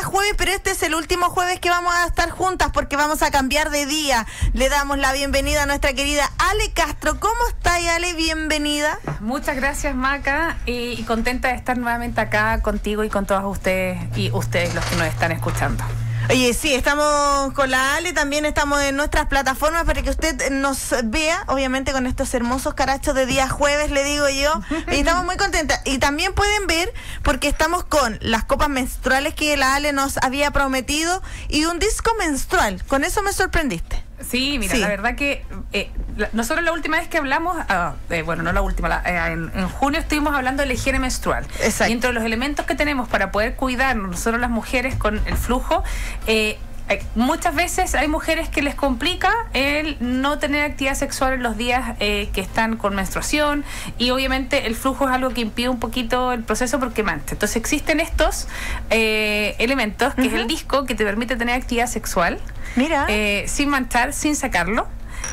jueves, pero este es el último jueves que vamos a estar juntas porque vamos a cambiar de día. Le damos la bienvenida a nuestra querida Ale Castro. ¿Cómo está, Ale? Bienvenida. Muchas gracias, Maca, y contenta de estar nuevamente acá contigo y con todas ustedes y ustedes los que nos están escuchando. Oye, sí, estamos con la Ale, también estamos en nuestras plataformas para que usted nos vea, obviamente con estos hermosos carachos de día jueves, le digo yo, y estamos muy contentas. Y también pueden ver, porque estamos con las copas menstruales que la Ale nos había prometido y un disco menstrual. Con eso me sorprendiste. Sí, mira, sí. La verdad que nosotros la última vez que hablamos, bueno, no la última, en junio estuvimos hablando de la higiene menstrual. Exacto. Y entre los elementos que tenemos para poder cuidarnos nosotros las mujeres con el flujo, muchas veces hay mujeres que les complica el no tener actividad sexual en los días que están con menstruación, y obviamente el flujo es algo que impide un poquito el proceso porque mancha. Entonces existen estos elementos, que es el disco que te permite tener actividad sexual. Mira. Sin manchar, sin sacarlo,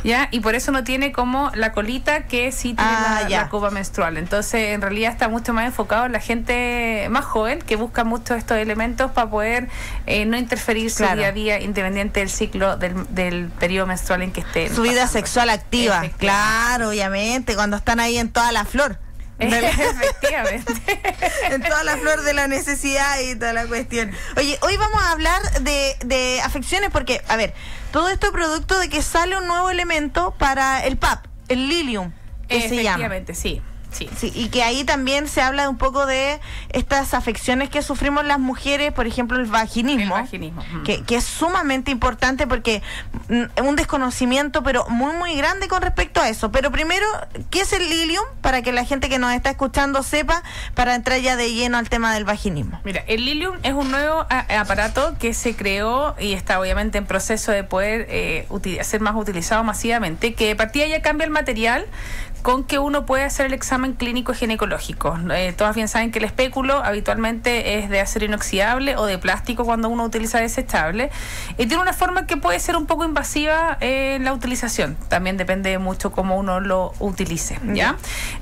¿ya? Y por eso no tiene como la colita que sí tiene la copa menstrual. Entonces, en realidad está mucho más enfocado en la gente más joven que busca mucho estos elementos para poder no interferir su día a día, independiente del ciclo del periodo menstrual en que esté. Su vida sexual activa, claro, obviamente, cuando están ahí en toda la flor. Efectivamente. En toda la flor de la necesidad y toda la cuestión. Oye, hoy vamos a hablar de afecciones porque, a ver, todo esto es producto de que sale un nuevo elemento para el PAP, el Lilium, que se llama. Efectivamente, sí. Sí, y que ahí también se habla un poco de estas afecciones que sufrimos las mujeres, por ejemplo el vaginismo. Que es sumamente importante porque un desconocimiento pero muy grande con respecto a eso. Pero primero, ¿qué es el Lilium? Para que la gente que nos está escuchando sepa, para entrar ya de lleno al tema del vaginismo. Mira, el Lilium es un nuevo aparato que se creó y está obviamente en proceso de poder ser más utilizado masivamente, que de partida ya cambia el material con que uno puede hacer el examen clínico ginecológico. Todas bien saben que el espéculo habitualmente es de acero inoxidable o de plástico cuando uno utiliza desechable, y tiene una forma que puede ser un poco invasiva en la utilización. También depende mucho cómo uno lo utilice, ¿ya?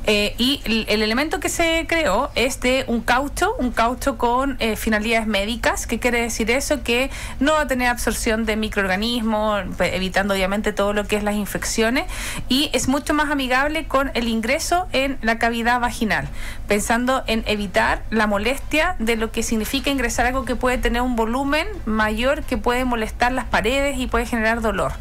Y el elemento que se creó es de un caucho con finalidades médicas. ¿Qué quiere decir eso? Que no va a tener absorción de microorganismos, evitando obviamente todo lo que es las infecciones, y es mucho más amigable con el ingreso en la cavidad vaginal, pensando en evitar la molestia de lo que significa ingresar algo que puede tener un volumen mayor, que puede molestar las paredes y puede generar dolor.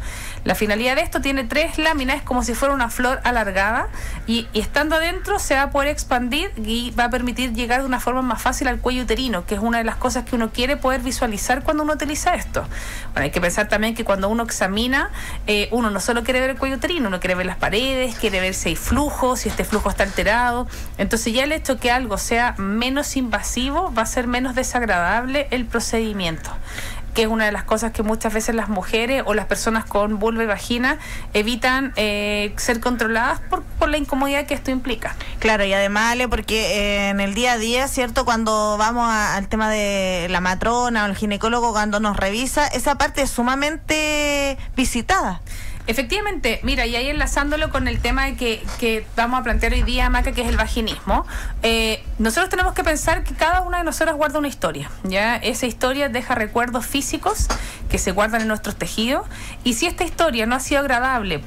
La finalidad de esto tiene 3 láminas, es como si fuera una flor alargada, y estando adentro se va a poder expandir y va a permitir llegar de una forma más fácil al cuello uterino, que es una de las cosas que uno quiere poder visualizar cuando uno utiliza esto. Bueno, hay que pensar también que cuando uno examina, uno no solo quiere ver el cuello uterino, uno quiere ver las paredes, quiere ver si hay flujo, si este flujo está alterado. Entonces ya el hecho que algo sea menos invasivo va a ser menos desagradable el procedimiento, que es una de las cosas que muchas veces las mujeres o las personas con vulva y vagina evitan ser controladas por la incomodidad que esto implica. Claro, y además, Ale, porque en el día a día, ¿cierto? Cuando vamos al tema de la matrona o el ginecólogo, cuando nos revisa, esa parte es sumamente visitada. Efectivamente, mira, y ahí enlazándolo con el tema de que vamos a plantear hoy día, Maca, que es el vaginismo, nosotros tenemos que pensar que cada una de nosotras guarda una historia, ¿ya? Esa historia deja recuerdos físicos que se guardan en nuestros tejidos, y si esta historia no ha sido agradable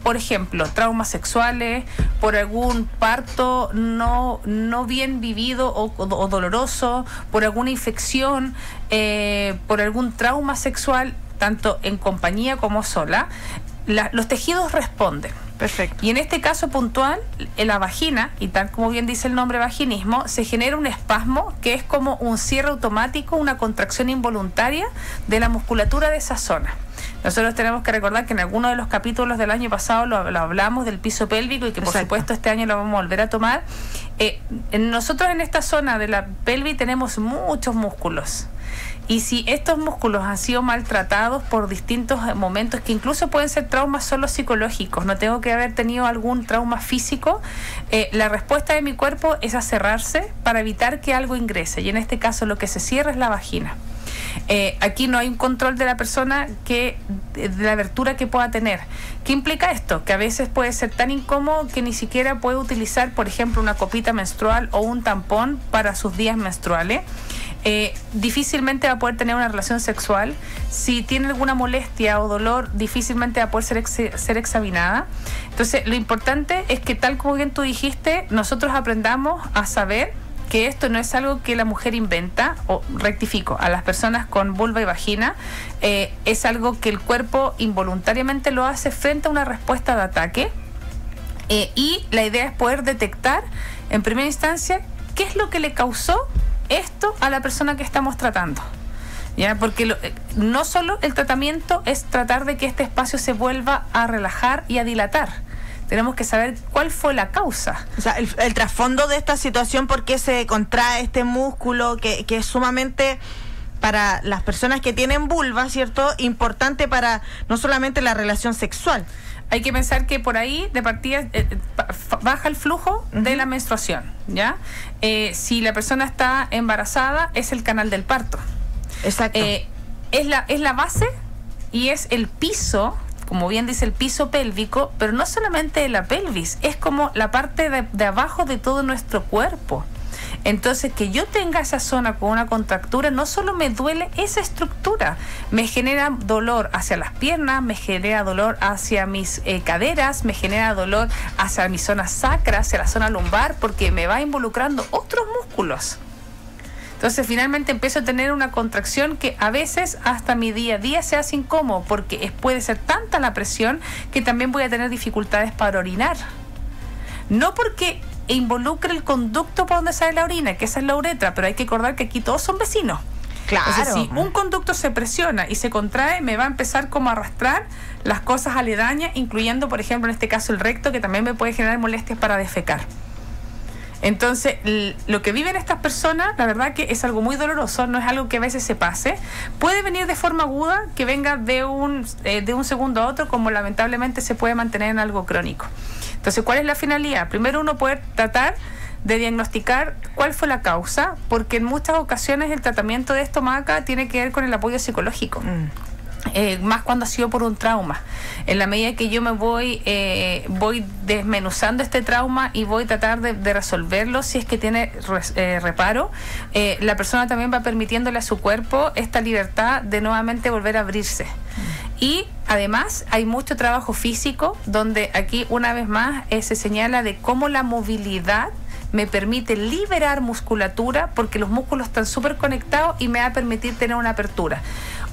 por ejemplo, traumas sexuales, por algún parto no bien vivido o doloroso, por alguna infección, por algún trauma sexual, tanto en compañía como sola, los tejidos responden. Perfecto. Y en este caso puntual, en la vagina, y tal como bien dice el nombre vaginismo, se genera un espasmo que es como un cierre automático, una contracción involuntaria de la musculatura de esa zona. Nosotros tenemos que recordar que en algunos de los capítulos del año pasado lo hablamos del piso pélvico, y que por supuesto este año lo vamos a volver a tomar. Nosotros en esta zona de la pelvis tenemos muchos músculos. Y si estos músculos han sido maltratados por distintos momentos, que incluso pueden ser traumas solo psicológicos, no tengo que haber tenido algún trauma físico, la respuesta de mi cuerpo es a cerrarse para evitar que algo ingrese. Y en este caso lo que se cierra es la vagina. Aquí no hay un control de la persona de la abertura que pueda tener. ¿Qué implica esto? Que a veces puede ser tan incómodo que ni siquiera puede utilizar, por ejemplo, una copita menstrual o un tampón para sus días menstruales. difícilmente va a poder tener una relación sexual. Si tiene alguna molestia o dolor, difícilmente va a poder ser examinada. Entonces, lo importante es que, tal como bien tú dijiste, nosotros aprendamos a saber que esto no es algo que la mujer inventa, o rectifico, a las personas con vulva y vagina, es algo que el cuerpo involuntariamente lo hace frente a una respuesta de ataque, y la idea es poder detectar en primera instancia qué es lo que le causó esto a la persona que estamos tratando. ¿Ya? Porque no solo el tratamiento es tratar de que este espacio se vuelva a relajar y a dilatar. Tenemos que saber cuál fue la causa. O sea, el trasfondo de esta situación, por qué se contrae este músculo, que es sumamente, para las personas que tienen vulva, ¿cierto?, importante para no solamente la relación sexual. Hay que pensar que por ahí, de partida, baja el flujo de la menstruación, ¿ya? Si la persona está embarazada, es el canal del parto. Exacto. Es la base y es el piso, como bien dice, el piso pélvico, pero no solamente de la pelvis, es como la parte de abajo de todo nuestro cuerpo. Entonces, que yo tenga esa zona con una contractura, no solo me duele esa estructura, me genera dolor hacia las piernas, me genera dolor hacia mis caderas, me genera dolor hacia mi zona sacra, hacia la zona lumbar, porque me va involucrando otros músculos. Entonces, finalmente empiezo a tener una contracción que a veces hasta mi día a día se hace incómodo, porque puede ser tanta la presión que también voy a tener dificultades para orinar. No porque involucre el conducto por donde sale la orina, que esa es la uretra, pero hay que recordar que aquí todos son vecinos. Claro. Entonces, si un conducto se presiona y se contrae, me va a empezar como a arrastrar las cosas aledañas, incluyendo, por ejemplo, en este caso el recto, que también me puede generar molestias para defecar. Entonces, lo que viven estas personas, la verdad que es algo muy doloroso, no es algo que a veces se pase. Puede venir de forma aguda, que venga de un segundo a otro, como lamentablemente se puede mantener en algo crónico. Entonces, ¿cuál es la finalidad? Primero, uno poder tratar de diagnosticar cuál fue la causa, porque en muchas ocasiones el tratamiento de esto, Maca, tiene que ver con el apoyo psicológico. Más cuando ha sido por un trauma. En la medida que yo me voy desmenuzando este trauma y voy a tratar de resolverlo, si es que tiene reparo, la persona también va permitiéndole a su cuerpo esta libertad de nuevamente volver a abrirse. Y además hay mucho trabajo físico, donde aquí una vez más se señala de cómo la movilidad me permite liberar musculatura, porque los músculos están súper conectados y me va a permitir tener una apertura.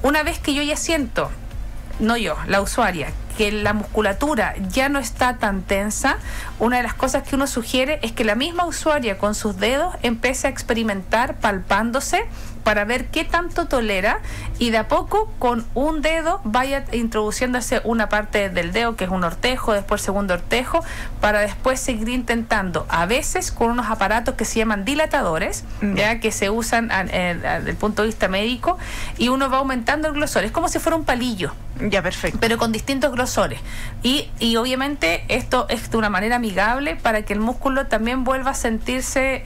Una vez que yo ya siento, no yo, la usuaria, que la musculatura ya no está tan tensa, una de las cosas que uno sugiere es que la misma usuaria con sus dedos empiece a experimentar palpándose para ver qué tanto tolera, y de a poco con un dedo vaya introduciéndose una parte del dedo, que es un ortejo, después segundo ortejo, para después seguir intentando, a veces con unos aparatos que se llaman dilatadores, ya que se usan desde el punto de vista médico, y uno va aumentando el grosor, es como si fuera un palillo. Ya, perfecto. Pero con distintos grosores. Y obviamente esto es de una manera amigable para que el músculo también vuelva a sentirse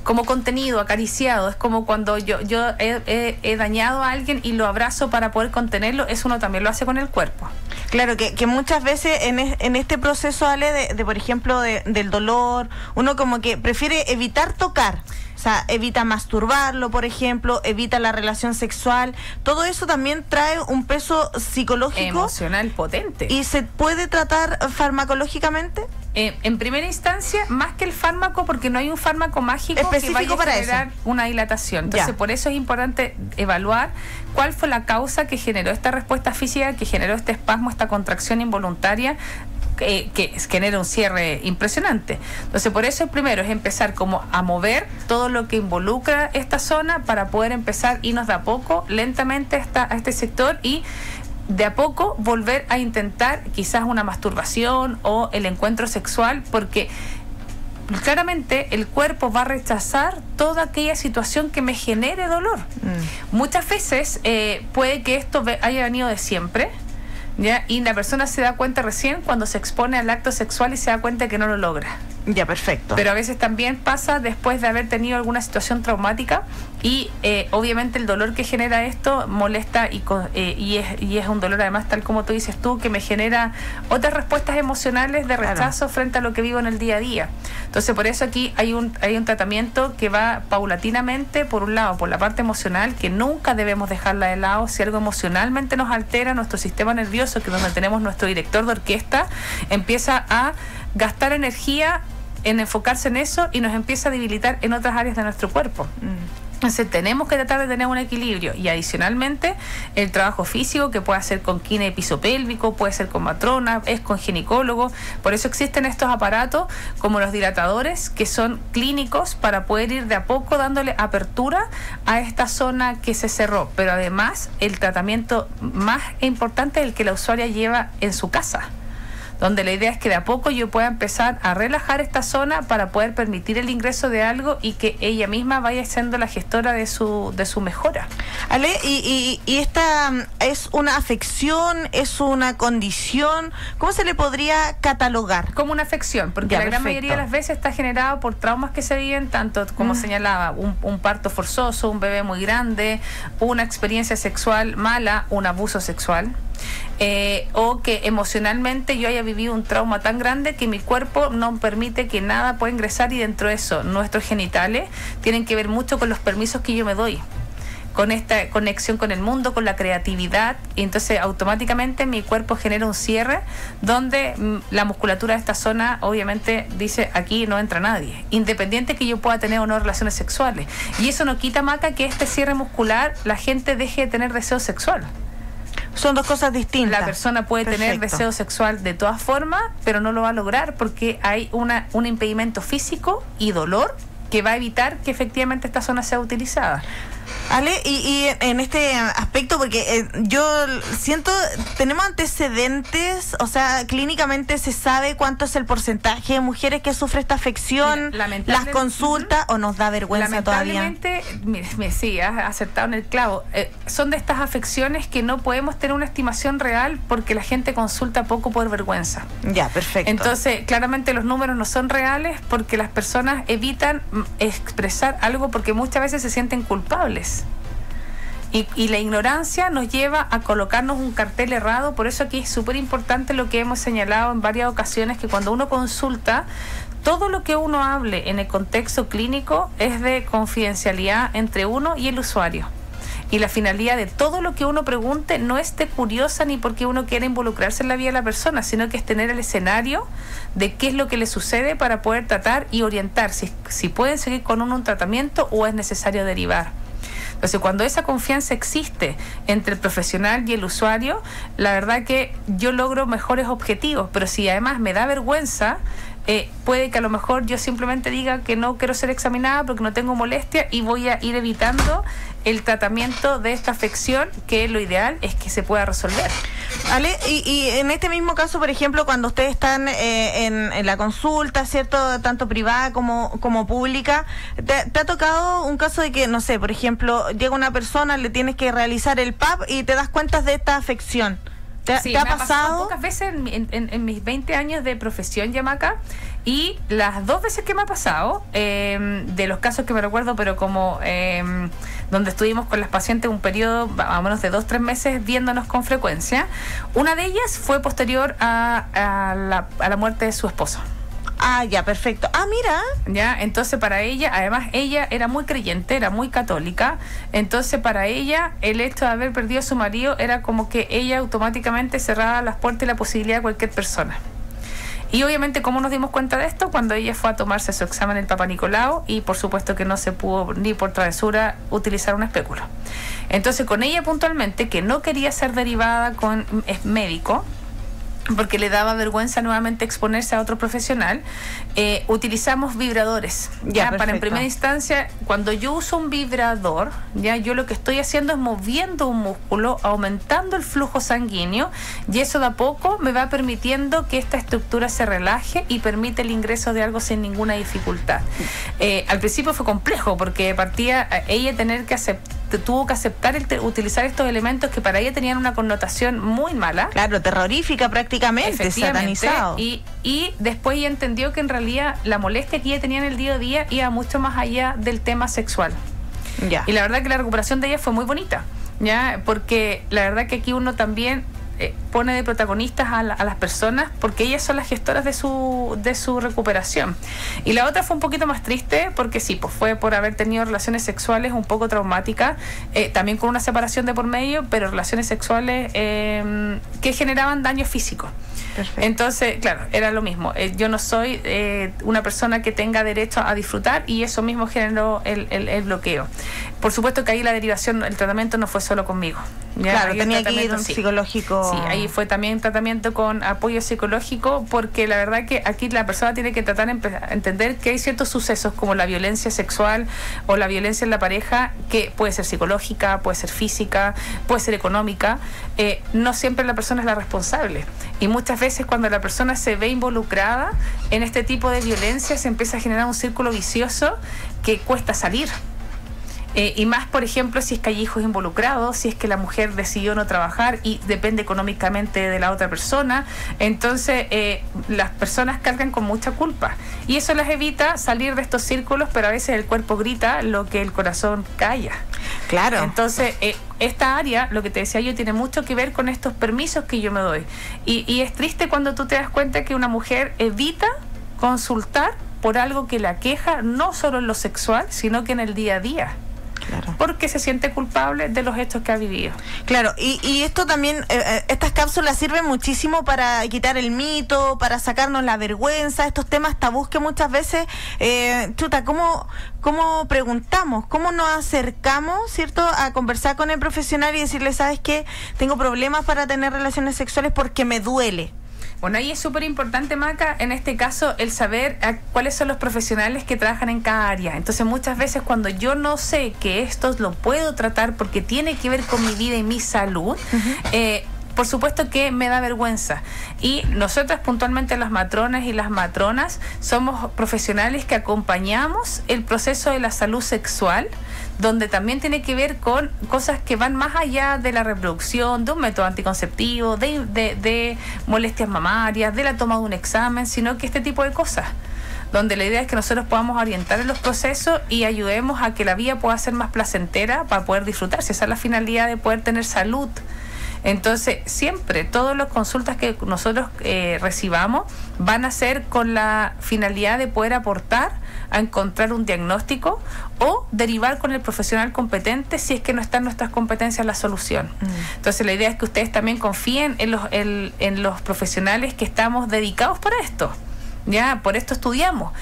como contenido, acariciado. Es como cuando yo he dañado a alguien y lo abrazo para poder contenerlo, eso uno también lo hace con el cuerpo. Claro, que muchas veces en este proceso, Ale, de por ejemplo, del dolor, uno como que prefiere evitar tocar. O sea, evita masturbarlo, por ejemplo, evita la relación sexual. Todo eso también trae un peso psicológico. Emocional potente. ¿Y se puede tratar farmacológicamente? En primera instancia, más que el fármaco, porque no hay un fármaco mágico específico que vaya a generar una dilatación. Entonces, por eso es importante evaluar cuál fue la causa que generó esta respuesta física, que generó este espasmo, esta contracción involuntaria, que genera un cierre impresionante. Entonces, por eso el primero es empezar como a mover todo lo que involucra esta zona, para poder empezar irnos de a poco, lentamente a este sector, y de a poco volver a intentar quizás una masturbación o el encuentro sexual, porque claramente el cuerpo va a rechazar toda aquella situación que me genere dolor. Muchas veces puede que esto haya venido de siempre, ¿ya? Y la persona se da cuenta recién cuando se expone al acto sexual y se da cuenta que no lo logra. Ya, perfecto. Pero a veces también pasa después de haber tenido alguna situación traumática y obviamente el dolor que genera esto molesta y es un dolor además, tal como tú dices tú, que me genera otras respuestas emocionales de rechazo frente a lo que vivo en el día a día. Entonces por eso aquí hay un tratamiento que va paulatinamente, por un lado por la parte emocional, que nunca debemos dejarla de lado. Si algo emocionalmente nos altera, nuestro sistema nervioso, que es donde tenemos nuestro director de orquesta, empieza a gastar energía en enfocarse en eso y nos empieza a debilitar en otras áreas de nuestro cuerpo. Entonces tenemos que tratar de tener un equilibrio, y adicionalmente el trabajo físico, que puede ser con kine piso pélvico, puede ser con matrona, es con ginecólogo. Por eso existen estos aparatos como los dilatadores, que son clínicos para poder ir de a poco dándole apertura a esta zona que se cerró. Pero además el tratamiento más importante es el que la usuaria lleva en su casa, donde la idea es que de a poco yo pueda empezar a relajar esta zona para poder permitir el ingreso de algo y que ella misma vaya siendo la gestora de su mejora. Ale, y esta es una afección, es una condición, ¿cómo se le podría catalogar? Como una afección, porque la gran mayoría de las veces está generado por traumas que se viven, tanto como señalaba, un parto forzoso, un bebé muy grande, una experiencia sexual mala, un abuso sexual. O que emocionalmente yo haya vivido un trauma tan grande que mi cuerpo no permite que nada pueda ingresar, y dentro de eso nuestros genitales tienen que ver mucho con los permisos que yo me doy, con esta conexión con el mundo, con la creatividad, y entonces automáticamente mi cuerpo genera un cierre donde la musculatura de esta zona obviamente dice: aquí no entra nadie, independiente que yo pueda tener o no relaciones sexuales. Y eso no quita, Maca, que este cierre muscular la gente deje de tener deseo sexual. Son dos cosas distintas. La persona puede tener deseo sexual de todas formas, pero no lo va a lograr porque hay un impedimento físico y dolor que va a evitar que efectivamente esta zona sea utilizada. Ale, y en este aspecto, porque yo siento, tenemos antecedentes, o sea, clínicamente se sabe cuánto es el porcentaje de mujeres que sufre esta afección, las consultas, o nos da vergüenza todavía. Lamentablemente, sí, has acertado en el clavo. Son de estas afecciones que no podemos tener una estimación real porque la gente consulta poco por vergüenza. Ya, perfecto. Entonces, claramente los números no son reales porque las personas evitan expresar algo porque muchas veces se sienten culpables. Y la ignorancia nos lleva a colocarnos un cartel errado. Por eso aquí es súper importante lo que hemos señalado en varias ocasiones, que cuando uno consulta, todo lo que uno hable en el contexto clínico es de confidencialidad entre uno y el usuario. Y la finalidad de todo lo que uno pregunte no es de curiosa ni porque uno quiera involucrarse en la vida de la persona, sino que es tener el escenario de qué es lo que le sucede para poder tratar y orientar si pueden seguir con un tratamiento o es necesario derivar. Entonces, cuando esa confianza existe entre el profesional y el usuario, la verdad que yo logro mejores objetivos. Pero si además me da vergüenza, puede que a lo mejor yo simplemente diga que no quiero ser examinada porque no tengo molestia y voy a ir evitando el tratamiento de esta afección, que lo ideal es que se pueda resolver. Ale, y en este mismo caso, por ejemplo, cuando ustedes están en la consulta, ¿cierto?, tanto privada como pública, ¿te ha tocado un caso de que, no sé, por ejemplo, llega una persona, le tienes que realizar el PAP y te das cuenta de esta afección? Sí, ¿te ha pasado? Pocas veces en mis 20 años de profesión, Yamaca, y las 2 veces que me ha pasado, de los casos que me recuerdo, pero como donde estuvimos con las pacientes un periodo más o menos de 2-3 meses viéndonos con frecuencia, una de ellas fue posterior a la muerte de su esposo. Ah, ya, perfecto. Ah, mira. Ya, entonces para ella, además ella era muy creyente, era muy católica, entonces para ella el hecho de haber perdido a su marido era como que ella automáticamente cerraba las puertas y la posibilidad de cualquier persona. Y obviamente, ¿cómo nos dimos cuenta de esto? Cuando ella fue a tomarse su examen el Papa Nicolau, y por supuesto que no se pudo ni por travesura utilizar un espéculo. Entonces con ella puntualmente, que no quería ser derivada con médico, porque le daba vergüenza nuevamente exponerse a otro profesional, utilizamos vibradores. Ya, para en primera instancia, cuando yo uso un vibrador, ya yo lo que estoy haciendo es moviendo un músculo, aumentando el flujo sanguíneo, y eso de a poco me va permitiendo que esta estructura se relaje y permite el ingreso de algo sin ninguna dificultad. Al principio fue complejo porque partía ella tuvo que aceptar utilizar estos elementos que para ella tenían una connotación muy mala. Claro, terrorífica prácticamente, satanizado. Y después ella entendió que en realidad la molestia que ella tenía en el día a día iba mucho más allá del tema sexual. Ya. Y la verdad que la recuperación de ella fue muy bonita, ¿ya? Porque la verdad que aquí uno también pone de protagonistas a las personas, porque ellas son las gestoras de su recuperación. Y la otra fue un poquito más triste, porque sí, pues fue por haber tenido relaciones sexuales un poco traumáticas, también con una separación de por medio, pero relaciones sexuales que generaban daño físico. Perfecto. Entonces, claro, era lo mismo. Yo no soy una persona que tenga derecho a disfrutar, y eso mismo generó el bloqueo. Por supuesto que ahí la derivación, el tratamiento no fue solo conmigo. ¿Ya? Claro, ahí tenía que ir un psicológico. Sí, ahí fue también tratamiento con apoyo psicológico, porque la verdad que aquí la persona tiene que tratar de entender que hay ciertos sucesos como la violencia sexual o la violencia en la pareja, que puede ser psicológica, puede ser física, puede ser económica. No siempre la persona es la responsable, y muchas veces cuando la persona se ve involucrada en este tipo de violencia, se empieza a generar un círculo vicioso que cuesta salir. Y más, por ejemplo, si es que hay hijos involucrados, si es que la mujer decidió no trabajar y depende económicamente de la otra persona, entonces las personas cargan con mucha culpa, y eso les evita salir de estos círculos, pero a veces el cuerpo grita lo que el corazón calla. Claro. Entonces, esta área, lo que te decía yo, tiene mucho que ver con estos permisos que yo me doy, y es triste cuando tú te das cuenta que una mujer evita consultar por algo que la aqueja, no solo en lo sexual, sino que en el día a día. Claro. Porque se siente culpable de los hechos que ha vivido. Claro, y esto también, estas cápsulas sirven muchísimo para quitar el mito, para sacarnos la vergüenza, estos temas tabús que muchas veces, ¿cómo preguntamos? ¿Cómo nos acercamos, cierto, a conversar con el profesional y decirle, ¿sabes qué? Tengo problemas para tener relaciones sexuales porque me duele. Bueno, ahí es súper importante, Maca, en este caso, el saber cuáles son los profesionales que trabajan en cada área. Entonces, muchas veces cuando yo no sé que esto lo puedo tratar porque tiene que ver con mi vida y mi salud, por supuesto que me da vergüenza. Y nosotras puntualmente, las matronas y las matronas, somos profesionales que acompañamos el proceso de la salud sexual, donde también tiene que ver con cosas que van más allá de la reproducción, de un método anticonceptivo, de molestias mamarias, de la toma de un examen, sino que este tipo de cosas, donde la idea es que nosotros podamos orientar en los procesos y ayudemos a que la vida pueda ser más placentera para poder disfrutarse. Esa es la finalidad de poder tener salud. Entonces, siempre, todas las consultas que nosotros recibamos van a ser con la finalidad de poder aportar a encontrar un diagnóstico o derivar con el profesional competente si es que no están nuestras competencias la solución. Entonces, la idea es que ustedes también confíen en los profesionales que estamos dedicados para esto. Ya, por esto estudiamos.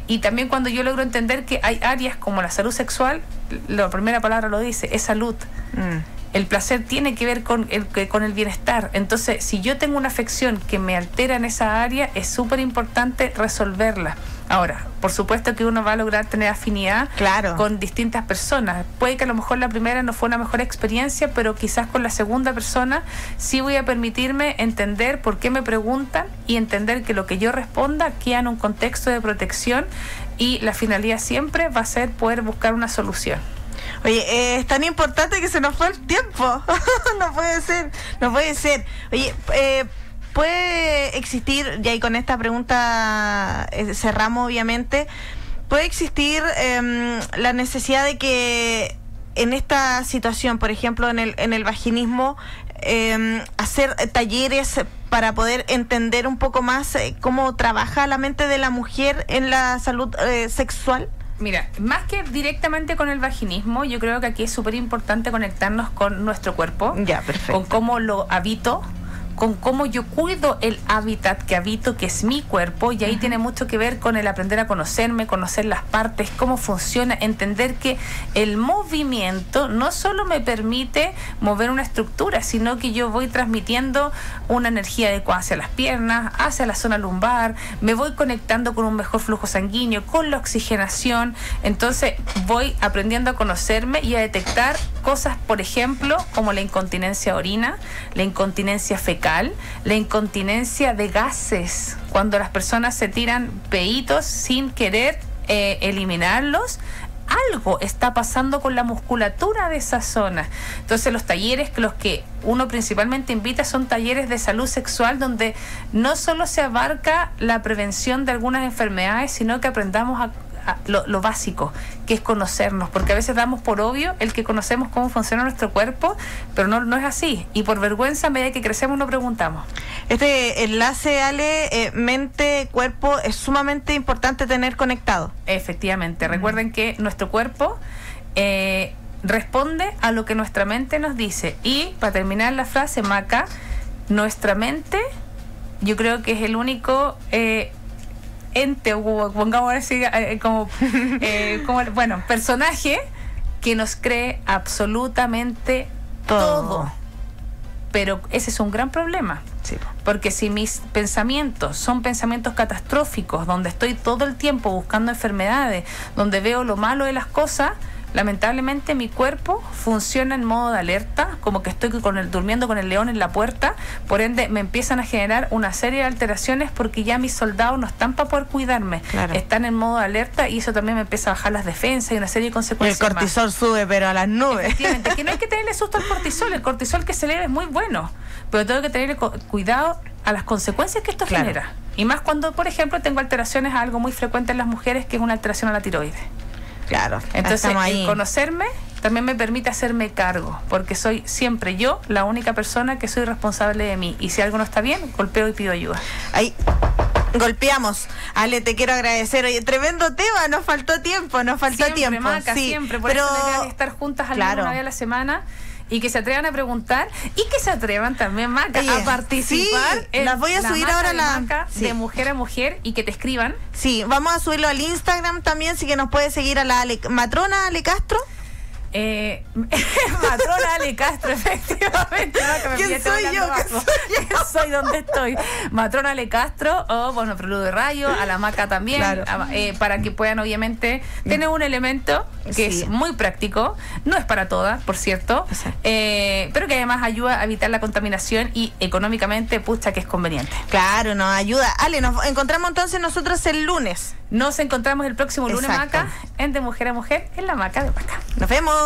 Y también cuando yo logro entender que hay áreas como la salud sexual, la primera palabra lo dice, es salud. El placer tiene que ver con el bienestar. Entonces, si yo tengo una afección que me altera en esa área, es súper importante resolverla. Ahora, por supuesto que uno va a lograr tener afinidad con distintas personas. Puede que a lo mejor la primera no fue una mejor experiencia, pero quizás con la segunda persona sí voy a permitirme entender por qué me preguntan y entender que lo que yo responda queda en un contexto de protección, y la finalidad siempre va a ser poder buscar una solución. Oye, es tan importante que se nos fue el tiempo. No puede ser. Oye, puede existir, y ahí con esta pregunta cerramos obviamente, puede existir la necesidad de que en esta situación, por ejemplo en el vaginismo, hacer talleres para poder entender un poco más cómo trabaja la mente de la mujer en la salud sexual. Mira, más que directamente con el vaginismo, yo creo que aquí es súper importante conectarnos con nuestro cuerpo, con cómo lo habito, con cómo yo cuido el hábitat que habito, que es mi cuerpo, y ahí tiene mucho que ver con el aprender a conocerme, conocer las partes, cómo funciona, entender que el movimiento no solo me permite mover una estructura, sino que yo voy transmitiendo una energía adecuada hacia las piernas, hacia la zona lumbar, me voy conectando con un mejor flujo sanguíneo, con la oxigenación. Entonces voy aprendiendo a conocerme y a detectar cosas, por ejemplo, como la incontinencia orina, la incontinencia fecal, la incontinencia de gases, cuando las personas se tiran peitos sin querer eliminarlos. Algo está pasando con la musculatura de esa zona. Entonces, los talleres, los que uno principalmente invita, son talleres de salud sexual, donde no solo se abarca la prevención de algunas enfermedades, sino que aprendamos lo básico, que es conocernos, porque a veces damos por obvio el que conocemos cómo funciona nuestro cuerpo, pero no es así, y por vergüenza a medida que crecemos no preguntamos. Este enlace, Ale, mente-cuerpo es sumamente importante tener conectado. Efectivamente, recuerden que nuestro cuerpo responde a lo que nuestra mente nos dice, y para terminar la frase, Maca, nuestra mente, yo creo que es el único ente, o pongamos así, como personaje que nos cree absolutamente todo. Pero ese es un gran problema. Sí. Porque si mis pensamientos son pensamientos catastróficos, donde estoy todo el tiempo buscando enfermedades, donde veo lo malo de las cosas, lamentablemente mi cuerpo funciona en modo de alerta, como que estoy durmiendo con el león en la puerta. Por ende me empiezan a generar una serie de alteraciones, porque ya mis soldados no están para poder cuidarme, están en modo de alerta, y eso también me empieza a bajar las defensas y una serie de consecuencias. El cortisol sube pero a las nubes. Efectivamente, que no hay que tenerle susto al cortisol. El cortisol que se eleva es muy bueno, pero tengo que tenerle cuidado a las consecuencias que esto genera, y más cuando, por ejemplo, tengo alteraciones, algo muy frecuente en las mujeres, que es una alteración a la tiroides. Claro, entonces el conocerme también me permite hacerme cargo, porque soy siempre yo la única persona que soy responsable de mí, y si algo no está bien, golpeo y pido ayuda. Ahí golpeamos. Ale, te quiero agradecer. Oye, tremendo tema, nos faltó tiempo. Siempre, Maca, siempre, por eso la idea es estar juntas una vez a la semana, y que se atrevan a preguntar, y que se atrevan también, Maca, a participar. Sí, las voy a subir ahora de mujer a mujer, y que te escriban. Sí, vamos a subirlo al Instagram también, así que nos puede seguir a la matrona Ale Castro. Matrona Ale Castro, efectivamente. ¿Quién soy yo? Soy donde estoy. Matrona Ale Castro, o bueno, Preludio de Rayo, a la Maca también, para que puedan obviamente tener un elemento que es muy práctico, no es para todas, por cierto, pero que además ayuda a evitar la contaminación, y económicamente, pucha, que es conveniente. Claro, nos ayuda. Ale, nos encontramos entonces nosotros el lunes. Nos encontramos el próximo lunes, Maca, en De Mujer a Mujer, en la Maca de Maca. Nos vemos.